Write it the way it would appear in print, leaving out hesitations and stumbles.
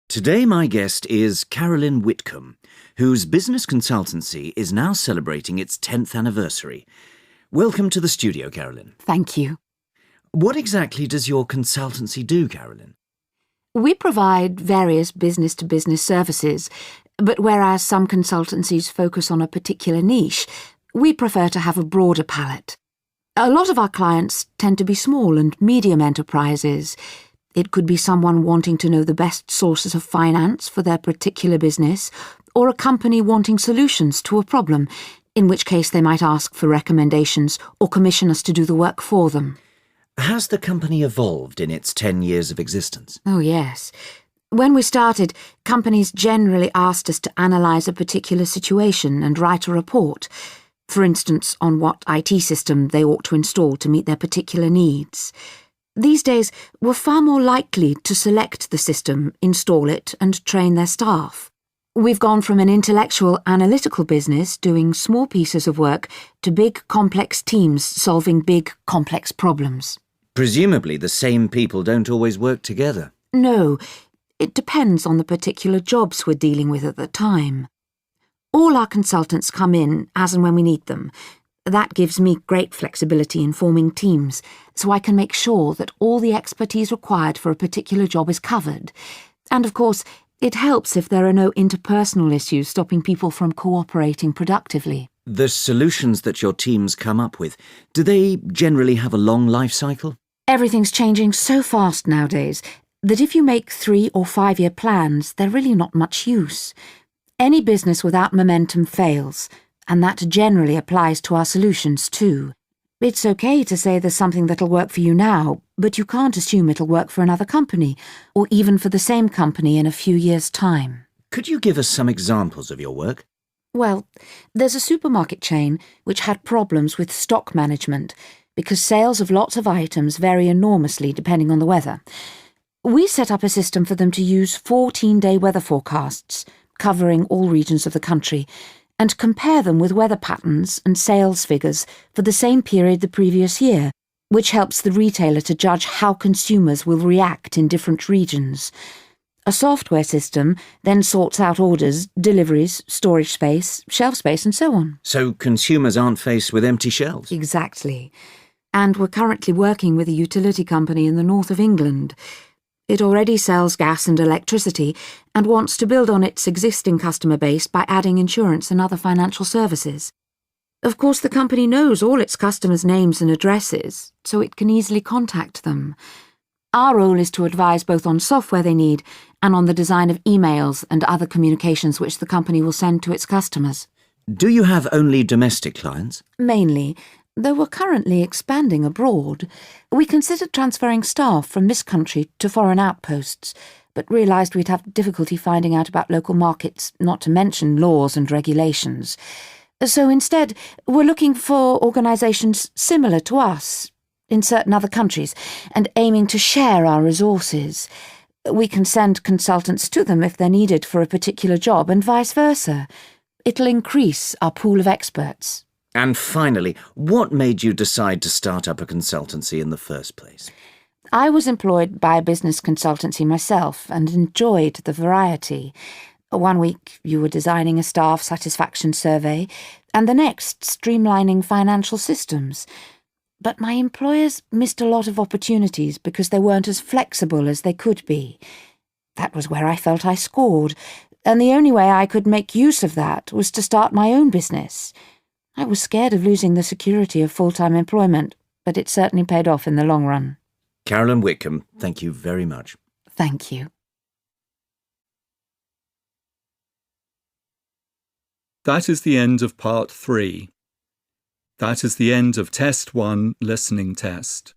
Today my guest is Carolyn Whitcomb, whose business consultancy is now celebrating its 10th anniversary. Welcome to the studio, Carolyn. Thank you. What exactly does your consultancy do, Carolyn? We provide various business-to-business services, but whereas some consultancies focus on a particular niche, we prefer to have a broader palette. A lot of our clients tend to be small and medium enterprises. It could be someone wanting to know the best sources of finance for their particular business, or a company wanting solutions to a problem, in which case they might ask for recommendations or commission us to do the work for them. Has the company evolved in its 10 years of existence? Oh, yes. When we started, companies generally asked us to analyse a particular situation and write a report, for instance, on what IT system they ought to install to meet their particular needs. These days, we're far more likely to select the system, install it, and train their staff. We've gone from an intellectual, analytical business doing small pieces of work to big, complex teams solving big, complex problems. Presumably the same people don't always work together. No, it depends on the particular jobs we're dealing with at the time. All our consultants come in as and when we need them. That gives me great flexibility in forming teams, so I can make sure that all the expertise required for a particular job is covered. And of course, it helps if there are no interpersonal issues stopping people from cooperating productively. The solutions that your teams come up with, do they generally have a long life cycle? Everything's changing so fast nowadays that if you make 3 or 5 year plans, they're really not much use. Any business without momentum fails, and that generally applies to our solutions too. It's okay to say there's something that'll work for you now, but you can't assume it'll work for another company, or even for the same company in a few years' time. Could you give us some examples of your work? Well, there's a supermarket chain which had problems with stock management because sales of lots of items vary enormously depending on the weather. We set up a system for them to use 14-day weather forecasts, covering all regions of the country, and compare them with weather patterns and sales figures for the same period the previous year, which helps the retailer to judge how consumers will react in different regions. A software system then sorts out orders, deliveries, storage space, shelf space, and so on. So consumers aren't faced with empty shelves? Exactly. And we're currently working with a utility company in the north of England. It already sells gas and electricity and wants to build on its existing customer base by adding insurance and other financial services. Of course, the company knows all its customers' names and addresses, so it can easily contact them. Our role is to advise both on software they need and on the design of emails and other communications which the company will send to its customers. Do you have only domestic clients? Mainly, though we're currently expanding abroad. We considered transferring staff from this country to foreign outposts, but realised we'd have difficulty finding out about local markets, not to mention laws and regulations. So instead, we're looking for organisations similar to us in certain other countries and aiming to share our resources. We can send consultants to them if they're needed for a particular job and vice versa. It'll increase our pool of experts. And finally, what made you decide to start up a consultancy in the first place? I was employed by a business consultancy myself and enjoyed the variety. One week you were designing a staff satisfaction survey, and the next streamlining financial systems. But my employers missed a lot of opportunities because they weren't as flexible as they could be. That was where I felt I scored, and the only way I could make use of that was to start my own business. I was scared of losing the security of full-time employment, but it certainly paid off in the long run. Carolyn Whitcomb, thank you very much. Thank you. That is the end of part 3. That is the end of test 1 listening test.